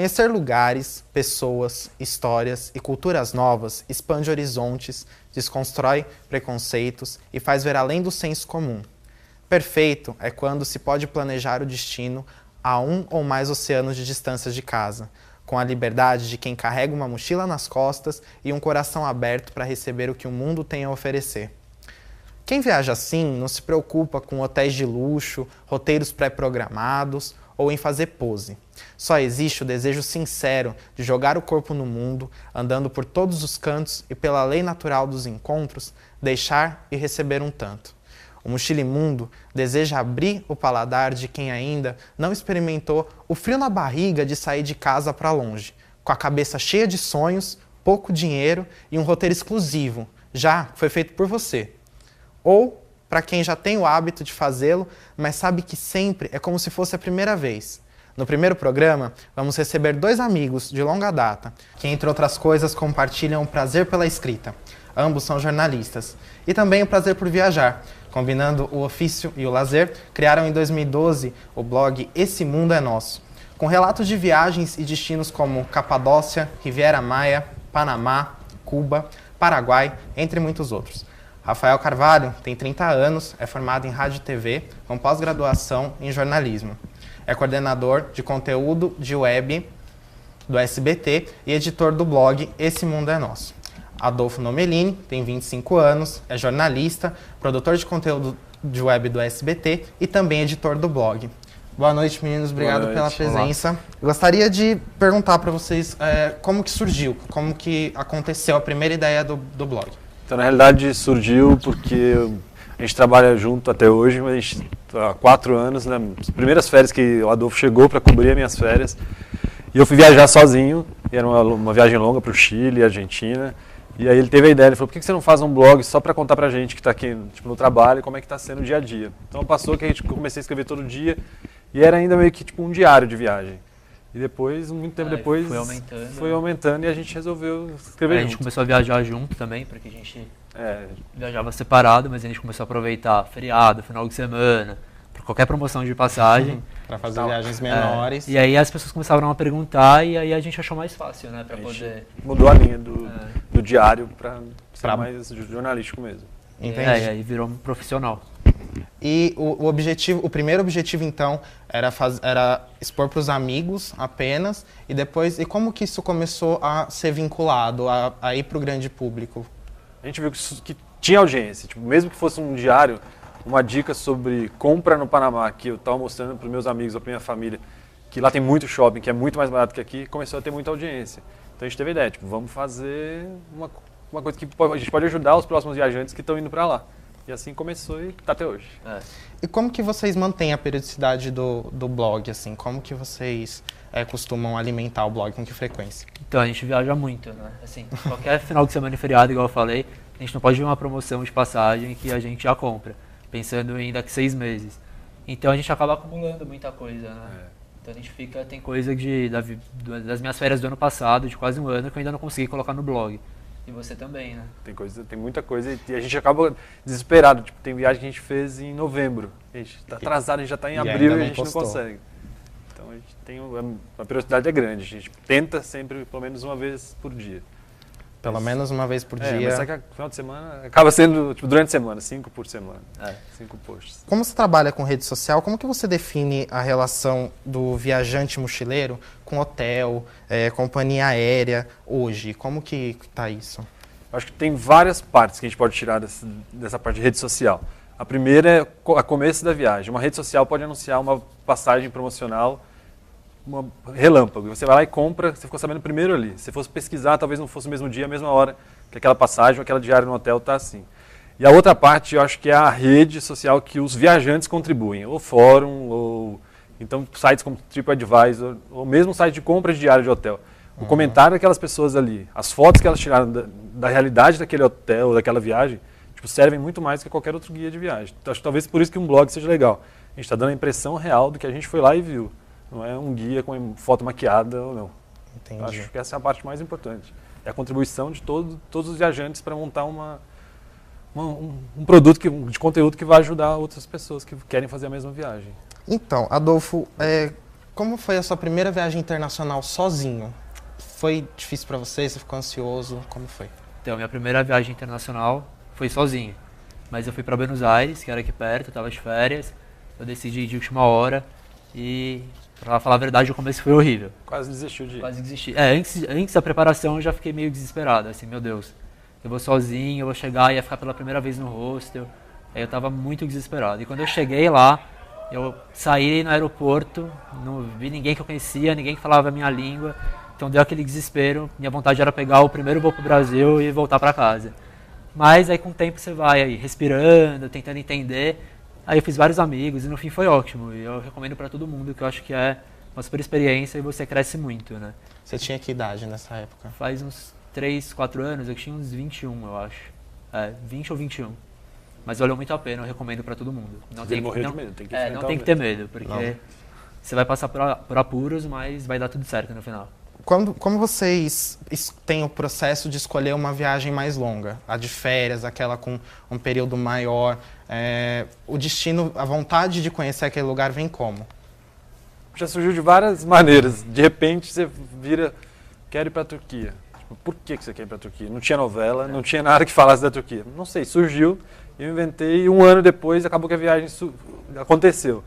Conhecer lugares, pessoas, histórias e culturas novas expande horizontes, desconstrói preconceitos e faz ver além do senso comum. Perfeito é quando se pode planejar o destino a um ou mais oceanos de distâncias de casa, com a liberdade de quem carrega uma mochila nas costas e um coração aberto para receber o que o mundo tem a oferecer. Quem viaja assim não se preocupa com hotéis de luxo, roteiros pré-programados ou em fazer pose. Só existe o desejo sincero de jogar o corpo no mundo, andando por todos os cantos e, pela lei natural dos encontros, deixar e receber um tanto. O Mochilimundo deseja abrir o paladar de quem ainda não experimentou o frio na barriga de sair de casa para longe, com a cabeça cheia de sonhos, pouco dinheiro e um roteiro exclusivo, já foi feito por você. Ou para quem já tem o hábito de fazê-lo, mas sabe que sempre é como se fosse a primeira vez. No primeiro programa, vamos receber 2 amigos de longa data, que, entre outras coisas, compartilham o prazer pela escrita. Ambos são jornalistas. E também o prazer por viajar. Combinando o ofício e o lazer, criaram em 2012 o blog Esse Mundo é Nosso, com relatos de viagens e destinos como Capadócia, Riviera Maia, Panamá, Cuba, Paraguai, entre muitos outros. Rafael Carvalho tem 30 anos, é formado em rádio e TV, com pós-graduação em jornalismo. É coordenador de conteúdo de web do SBT e editor do blog Esse Mundo é Nosso. Adolfo Nomelini tem 25 anos, é jornalista, produtor de conteúdo de web do SBT e também editor do blog. Boa noite, meninos. Obrigado pela presença. Olá. Eu gostaria de perguntar para vocês como que surgiu, como que aconteceu a primeira ideia do blog. Então, na realidade, surgiu porque a gente trabalha junto até hoje, mas a gente, há 4 anos, né, as primeiras férias que o Adolfo chegou para cobrir as minhas férias, e eu fui viajar sozinho, era uma viagem longa para o Chile, Argentina, e aí ele teve a ideia, ele falou, por que você não faz um blog só para contar pra gente que está aqui no trabalho, como é que está sendo o dia a dia? Então passou que a gente comecei a escrever todo dia, e era ainda meio que um diário de viagem. E depois, muito tempo depois, foi aumentando e a gente resolveu escrever junto. A gente começou a viajar junto também, porque a gente viajava separado, mas a gente começou a aproveitar feriado, final de semana, por qualquer promoção de passagem. Para fazer viagens menores. E aí as pessoas começaram a perguntar e aí a gente achou mais fácil, né, para poder... Mudou a linha do diário para ser mais jornalístico mesmo. Entendi. E aí virou um profissional. E o primeiro objetivo, então, era expor para os amigos apenas, e como que isso começou a ser vinculado, a ir para o grande público? A gente viu que tinha audiência, mesmo que fosse um diário, uma dica sobre compra no Panamá, que eu estava mostrando para os meus amigos, para a minha família, que lá tem muito shopping, que é muito mais barato que aqui, começou a ter muita audiência. Então a gente teve a ideia, vamos fazer uma coisa que a gente pode ajudar os próximos viajantes que estão indo para lá. E assim começou e está até hoje. E como que vocês mantêm a periodicidade do blog? Assim? Como que vocês costumam alimentar o blog? Com que frequência? Então, a gente viaja muito, né? Assim, qualquer final de semana e feriado, igual eu falei, a gente não pode ver uma promoção de passagem que a gente já compra, pensando em daqui 6 meses. Então, a gente acaba acumulando muita coisa, né? Então, a gente tem coisa das minhas férias do ano passado, de quase um ano, que eu ainda não consegui colocar no blog. E você também, né? Tem muita coisa e a gente acaba desesperado. Tem viagem que a gente fez em novembro. A gente está atrasado, a gente já está em abril e a gente não consegue. Então a gente a periodicidade é grande. A gente tenta sempre, pelo menos uma vez por dia. Pelo menos uma vez por dia. Mas no final de semana acaba sendo durante a semana, 5 por semana. 5 posts. Como você trabalha com rede social, como que você define a relação do viajante mochileiro com hotel, companhia aérea hoje? Como que está isso? Eu acho que tem várias partes que a gente pode tirar dessa parte de rede social. A primeira é a começo da viagem. Uma rede social pode anunciar uma passagem promocional, uma relâmpago. Você vai lá e compra, você ficou sabendo primeiro ali. Se fosse pesquisar, talvez não fosse o mesmo dia, a mesma hora que aquela passagem ou aquela diária no hotel está assim. E a outra parte, eu acho que é a rede social que os viajantes contribuem, ou fórum, ou então sites como TripAdvisor, ou mesmo site de compra de diária de hotel. O comentário daquelas pessoas ali, as fotos que elas tiraram da realidade daquele hotel, daquela viagem, servem muito mais que qualquer outro guia de viagem. Então, acho que talvez por isso que um blog seja legal. A gente está dando a impressão real do que a gente foi lá e viu. Não é um guia com foto maquiada ou não. Entendi. Acho que essa é a parte mais importante. É a contribuição de todos os viajantes para montar um produto de conteúdo que vai ajudar outras pessoas que querem fazer a mesma viagem. Então, Adolfo, Como foi a sua primeira viagem internacional sozinho? Foi difícil para você? Você ficou ansioso? Como foi? Então, minha primeira viagem internacional foi sozinho. Mas eu fui para Buenos Aires, que era aqui perto, eu tava de férias. Eu decidi ir de última hora e, pra falar a verdade, o começo foi horrível. Quase desistiu de ir. Quase desisti. Antes da preparação eu já fiquei meio desesperado, assim, meu Deus. Eu vou sozinho, eu vou chegar e ia ficar pela primeira vez no hostel. Aí eu tava muito desesperado. E quando eu cheguei lá, eu saí no aeroporto, não vi ninguém que eu conhecia, ninguém que falava a minha língua. Então deu aquele desespero, minha vontade era pegar o primeiro voo pro Brasil e voltar para casa. Mas aí com o tempo você vai aí respirando, tentando entender. Aí eu fiz vários amigos e no fim foi ótimo. E eu recomendo para todo mundo, que eu acho que é uma super experiência e você cresce muito, né? Você tinha que idade nessa época? Faz uns 3, 4 anos, eu tinha uns 21, eu acho. 20 ou 21. Mas valeu muito a pena, eu recomendo para todo mundo. Não Ele morreu de medo, tem que enfrentar não tem que ter medo, porque você vai passar por apuros, mas vai dar tudo certo no final. Como vocês têm o processo de escolher uma viagem mais longa? A de férias, aquela com um período maior, o destino, a vontade de conhecer aquele lugar vem como? Já surgiu de várias maneiras. De repente você vira, quero ir para a Turquia. Tipo, por que você quer ir para a Turquia? Não tinha novela, não tinha nada que falasse da Turquia. Não sei, surgiu, eu inventei e um ano depois acabou que a viagem aconteceu.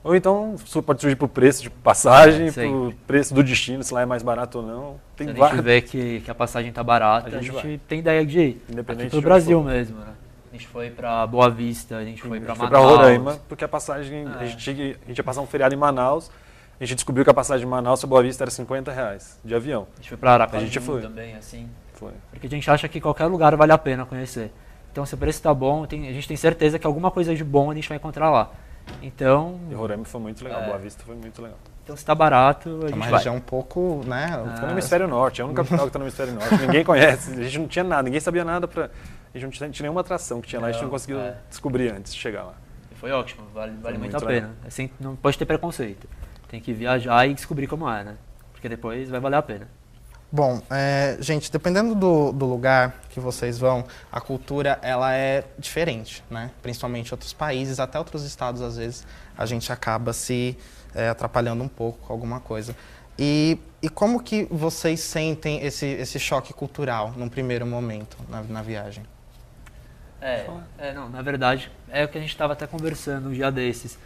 Ou então pode surgir por preço de passagem, por preço do destino, se lá é mais barato ou não. Tem Se a gente vê que a passagem está barata, a gente tem ideia de ir. Independente aqui pro Brasil mesmo, né? A gente foi para Boa Vista, a gente foi para Manaus. Foi para Roraima, porque a passagem, a gente ia passar um feriado em Manaus, a gente descobriu que a passagem de Manaus para Boa Vista era R$50 de avião. A gente foi para Aracaju também, assim. Foi. Porque a gente acha que qualquer lugar vale a pena conhecer. Então, se o preço está bom, a gente tem certeza que alguma coisa de bom a gente vai encontrar lá. Então... E Roraima foi muito legal, Boa Vista foi muito legal. Então, se está barato, a gente vai. É uma região um pouco, né? Foi no Hemisfério Norte, é a única capital que está no Hemisfério Norte. Ninguém conhece, a gente não tinha nada, ninguém sabia nada pra... A gente não tinha nenhuma atração que tinha lá, a gente não conseguiu descobrir antes de chegar lá. E foi ótimo, vale muito a pena. Assim, não pode ter preconceito. Tem que viajar e descobrir como é, né? Porque depois vai valer a pena. Bom, gente, dependendo do lugar que vocês vão, a cultura ela é diferente, né? Principalmente em outros países, até outros estados, às vezes, a gente acaba se atrapalhando um pouco com alguma coisa. E como que vocês sentem esse choque cultural num primeiro momento na viagem? Não, na verdade, é o que a gente estava até conversando um dia desses,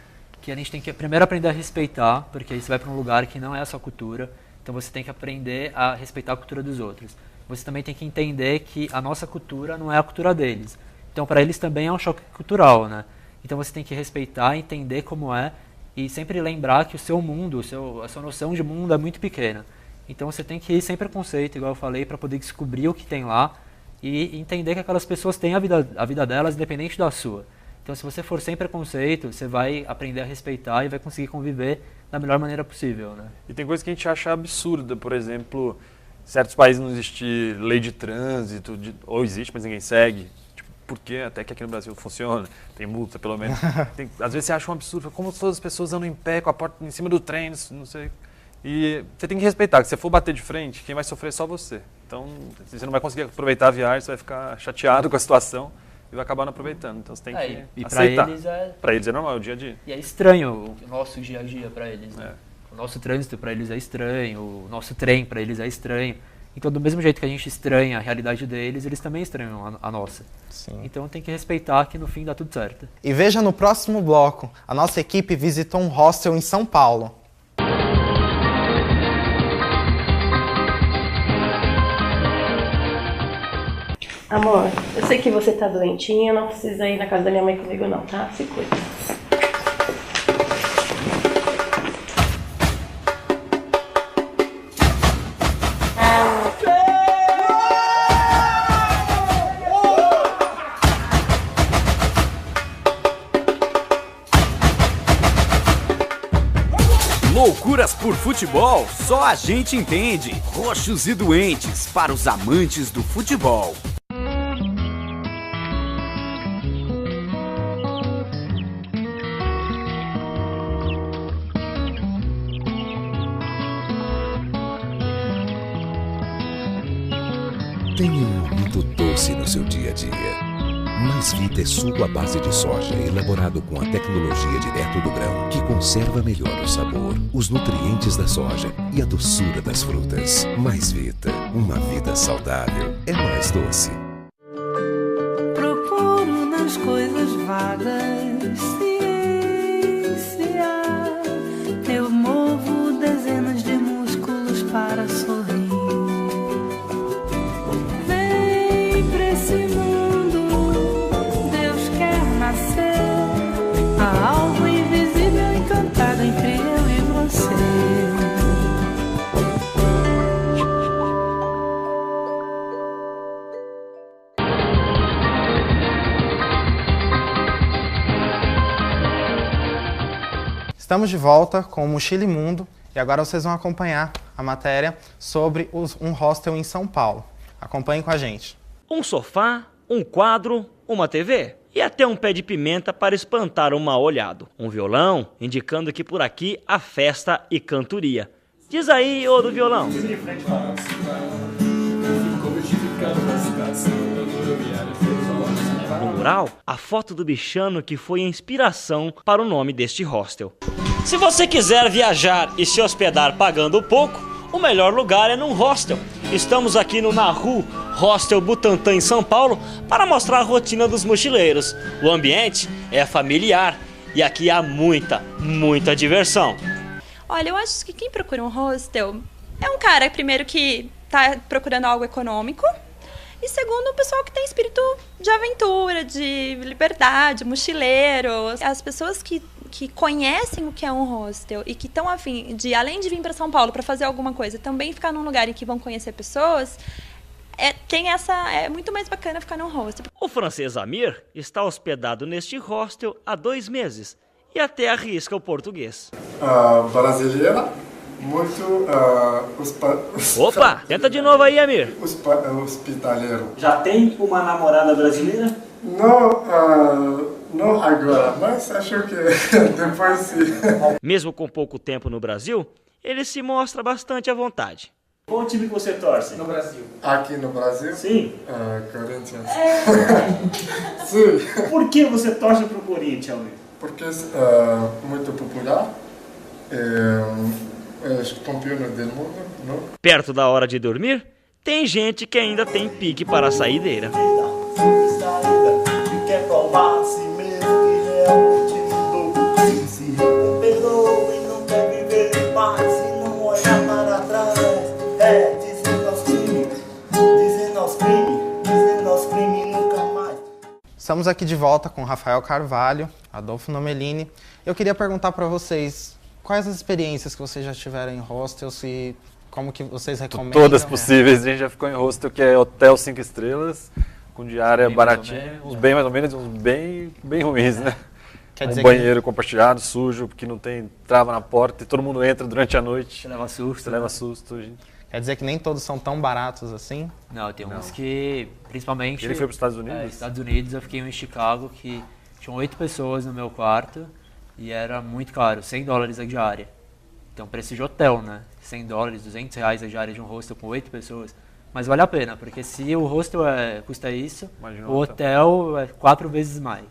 que a gente tem que primeiro aprender a respeitar, porque aí você vai para um lugar que não é a sua cultura. Então você tem que aprender a respeitar a cultura dos outros. Você também tem que entender que a nossa cultura não é a cultura deles. Então para eles também é um choque cultural, né? Então você tem que respeitar, entender como é e sempre lembrar que o seu mundo, a sua noção de mundo é muito pequena. Então você tem que ir sem preconceito, igual eu falei, para poder descobrir o que tem lá e entender que aquelas pessoas têm a vida delas independente da sua. Então se você for sem preconceito, você vai aprender a respeitar e vai conseguir conviver da melhor maneira possível, né? E tem coisa que a gente acha absurda, por exemplo, em certos países não existe lei de trânsito, ou existe, mas ninguém segue. Tipo, por quê? Até que aqui no Brasil funciona, tem multa pelo menos. Às vezes você acha um absurdo, como todas as pessoas andam em pé com a porta em cima do trem, não sei. E você tem que respeitar, que se você for bater de frente, quem vai sofrer é só você. Então, você não vai conseguir aproveitar a viagem, você vai ficar chateado com a situação e vai acabar não aproveitando. Então você tem que aceitar. Para eles é normal, é o dia a dia. E é estranho o nosso dia a dia para eles, né? O nosso trânsito para eles é estranho, o nosso trem para eles é estranho. Então, do mesmo jeito que a gente estranha a realidade deles, eles também estranham a nossa. Sim. Então tem que respeitar que no fim dá tudo certo. E veja no próximo bloco, a nossa equipe visitou um hostel em São Paulo. Amor, eu sei que você tá doentinha, não precisa ir na casa da minha mãe comigo não, tá? Se cuida. Loucuras por futebol, só a gente entende. Roxos e doentes, para os amantes do futebol. Tenha um momento doce no seu dia a dia. Mais Vita é suco à base de soja, elaborado com a tecnologia direto do grão, que conserva melhor o sabor, os nutrientes da soja e a doçura das frutas. Mais Vita, uma vida saudável é mais doce. Procuro nas coisas vagas ciência. Eu movo dezenas de músculos para sorrir. Vem pra esse mundo, Deus quer nascer. Há algo invisível encantado entre eu e você. Estamos de volta com o Mochila Imundo e agora vocês vão acompanhar a matéria sobre um hostel em São Paulo. Acompanhem com a gente. Um sofá, um quadro, uma TV e até um pé de pimenta para espantar o mal olhado. Um violão, indicando que por aqui há festa e cantoria. Diz aí, ô do violão. No mural, a foto do bichano que foi a inspiração para o nome deste hostel. Se você quiser viajar e se hospedar pagando pouco, o melhor lugar é num hostel. Estamos aqui no Nahu Hostel Butantã em São Paulo para mostrar a rotina dos mochileiros. O ambiente é familiar e aqui há muita diversão. Olha, eu acho que quem procura um hostel é um cara, primeiro, que está procurando algo econômico. E segundo, o pessoal que tem espírito de aventura, de liberdade, mochileiro. As pessoas que conhecem o que é um hostel e que estão a fim de, além de vir para São Paulo para fazer alguma coisa, também ficar num lugar em que vão conhecer pessoas, é muito mais bacana ficar num hostel. O francês Amir está hospedado neste hostel há 2 meses e até arrisca o português. Brasileira. Muito Opa, tenta de novo aí, Amir. Hospitaleiro. Já tem uma namorada brasileira? Não agora, mas acho que depois sim. Mesmo com pouco tempo no Brasil, ele se mostra bastante à vontade. Qual time que você torce? No Brasil. Aqui no Brasil? Sim. Corinthians. Sim. Por que você torce pro Corinthians, Amir? Porque é muito popular. Campeão do mundo, não? Perto da hora de dormir, tem gente que ainda tem pique para a saideira. Estamos aqui de volta com Rafael Carvalho, Adolfo Nomelini. Eu queria perguntar para vocês quais as experiências que vocês já tiveram em hostels e como que vocês recomendam? Todas possíveis. A gente já ficou em hostel que é hotel 5 estrelas, com diária baratinha, uns bem mais ou menos, uns bem ruins, né? Quer dizer banheiro compartilhado, sujo, porque não tem trava na porta e todo mundo entra durante a noite. Você leva susto. Você leva susto. Gente. Quer dizer que nem todos são tão baratos assim? Não, tem uns que, principalmente... Ele foi para os Estados Unidos? Estados Unidos, eu fiquei em Chicago, que tinham 8 pessoas no meu quarto e era muito caro, $100 a diária. Então, preço de hotel, né? $100, R$200 a diária de um hostel com 8 pessoas. Mas vale a pena, porque se o hostel custa isso, o hotel é 4 vezes mais.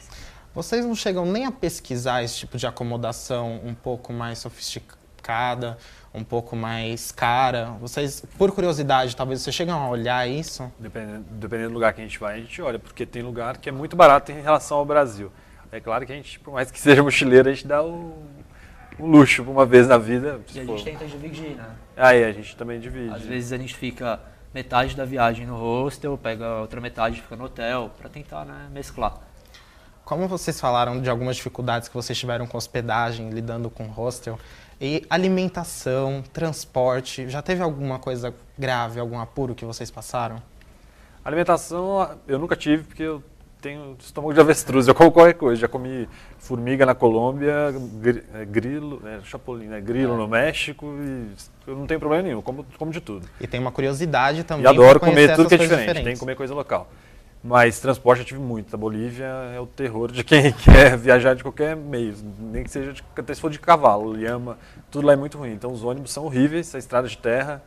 Vocês não chegam nem a pesquisar esse tipo de acomodação um pouco mais sofisticada, um pouco mais cara? Vocês, por curiosidade, talvez vocês chegam a olhar isso? Dependendo do lugar que a gente vai, a gente olha, porque tem lugar que é muito barato em relação ao Brasil. É claro que a gente, por mais que seja mochileiro, a gente dá um luxo uma vez na vida. E a gente tenta dividir, né? Aí a gente também divide. Às vezes a gente fica metade da viagem no hostel, pega a outra metade e fica no hotel, para tentar, né, mesclar. Como vocês falaram de algumas dificuldades que vocês tiveram com hospedagem, lidando com hostel, e alimentação, transporte, já teve alguma coisa grave, algum apuro que vocês passaram? Alimentação eu nunca tive, porque eu tenho estômago de avestruz, eu como qualquer coisa. Já comi formiga na Colômbia, grilo, chapolim, né? Grilo no México, e eu não tenho problema nenhum, como de tudo. E tem uma curiosidade também. E adoro comer tudo que é diferente, tem que comer coisa local. Mas transporte eu tive muito. A Bolívia é o terror de quem quer viajar de qualquer meio, nem que seja até se for de cavalo, lhama, tudo lá é muito ruim. Então os ônibus são horríveis, a estrada de terra,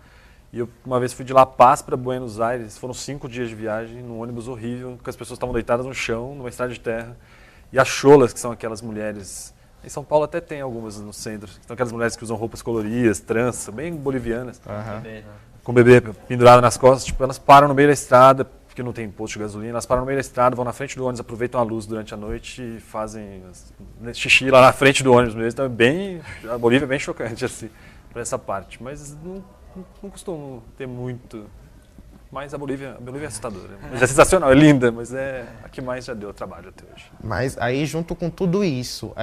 E eu uma vez fui de La Paz para Buenos Aires, foram 5 dias de viagem, num ônibus horrível, que as pessoas estavam deitadas no chão, numa estrada de terra. E as cholas, que são aquelas mulheres... Em São Paulo até tem algumas no centro. São aquelas mulheres que usam roupas coloridas, trança, bem bolivianas. Com o bebê pendurado nas costas. Tipo, elas param no meio da estrada, porque não tem posto de gasolina. Elas param no meio da estrada, vão na frente do ônibus, aproveitam a luz durante a noite e fazem xixi lá na frente do ônibus mesmo. Então a Bolívia é bem chocante assim, por essa parte. Mas não costumo ter muito... Mas a Bolívia é assustadora. Mas é sensacional, é linda, mas é a que mais já deu trabalho até hoje. Mas aí, junto com tudo isso,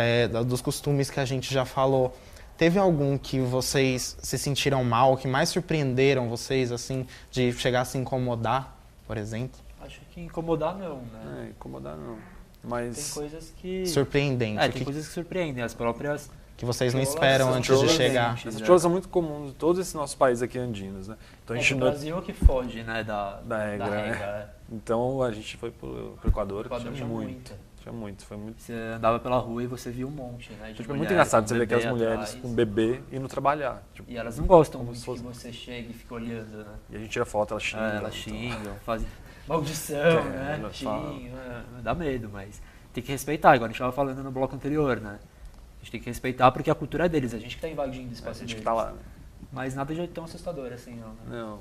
dos costumes que a gente já falou, teve algum que vocês se sentiram mal, que mais surpreenderam vocês, assim, de chegar a se incomodar, por exemplo? Acho que incomodar não, né? Incomodar não. Mas... Tem coisas que... Surpreendente. Tem coisas que surpreendem, as próprias... Que vocês não esperam antes de chegar. Essas cholas são muito comuns em todos esses nossos países aqui andinos, né? Então, o Brasil é que foge, né, da regra. Né? Então a gente foi pro Equador, tinha muito. Foi muito. Você andava pela rua e você via um monte, né? É muito engraçado você ver aquelas mulheres com bebê indo trabalhar. Tipo, e elas não gostam muito que você chegue e fique olhando, né? E a gente tira foto, elas xingam. Elas xingam, fazem maldição, né? Xingam, dá medo, mas tem que respeitar. Agora a gente estava falando no bloco anterior, né? A gente tem que respeitar porque a cultura é deles, a gente que está invadindo o espaço deles. A gente que tá lá. Mas nada de tão assustador assim, não. Né? Não.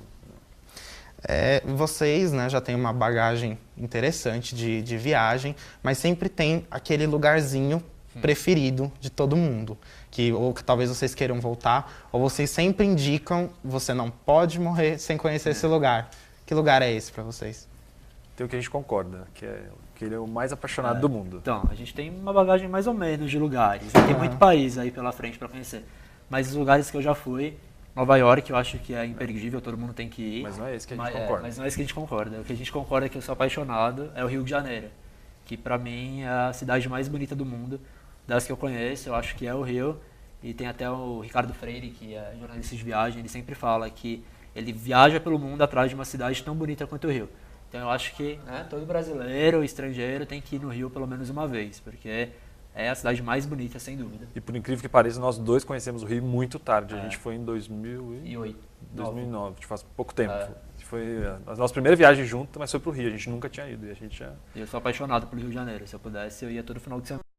Vocês, né, já têm uma bagagem interessante de viagem, mas sempre tem aquele lugarzinho preferido de todo mundo, ou que talvez vocês queiram voltar, ou vocês sempre indicam, você não pode morrer sem conhecer esse lugar. Que lugar é esse para vocês? Tem o que a gente concorda, que ele é o mais apaixonado do mundo. Então, a gente tem uma bagagem mais ou menos de lugares. Tem muito país aí pela frente para conhecer. Mas os lugares que eu já fui, Nova York, eu acho que é imperdível, todo mundo tem que ir. Mas não é esse que a gente concorda. Mas não é esse que a gente concorda. O que a gente concorda é que eu sou apaixonado é o Rio de Janeiro, que para mim é a cidade mais bonita do mundo. Das que eu conheço, eu acho que é o Rio. E tem até o Ricardo Freire, que é jornalista de viagem, ele sempre fala que ele viaja pelo mundo atrás de uma cidade tão bonita quanto o Rio. Então eu acho que todo brasileiro, estrangeiro, tem que ir no Rio pelo menos uma vez, porque é a cidade mais bonita, sem dúvida. E por incrível que pareça, nós dois conhecemos o Rio muito tarde. A gente foi em 2009, faz pouco tempo. Foi a nossa primeira viagem junto, mas foi pro Rio, a gente nunca tinha ido. E a gente Eu sou apaixonado pelo Rio de Janeiro, se eu pudesse eu ia todo final de semana.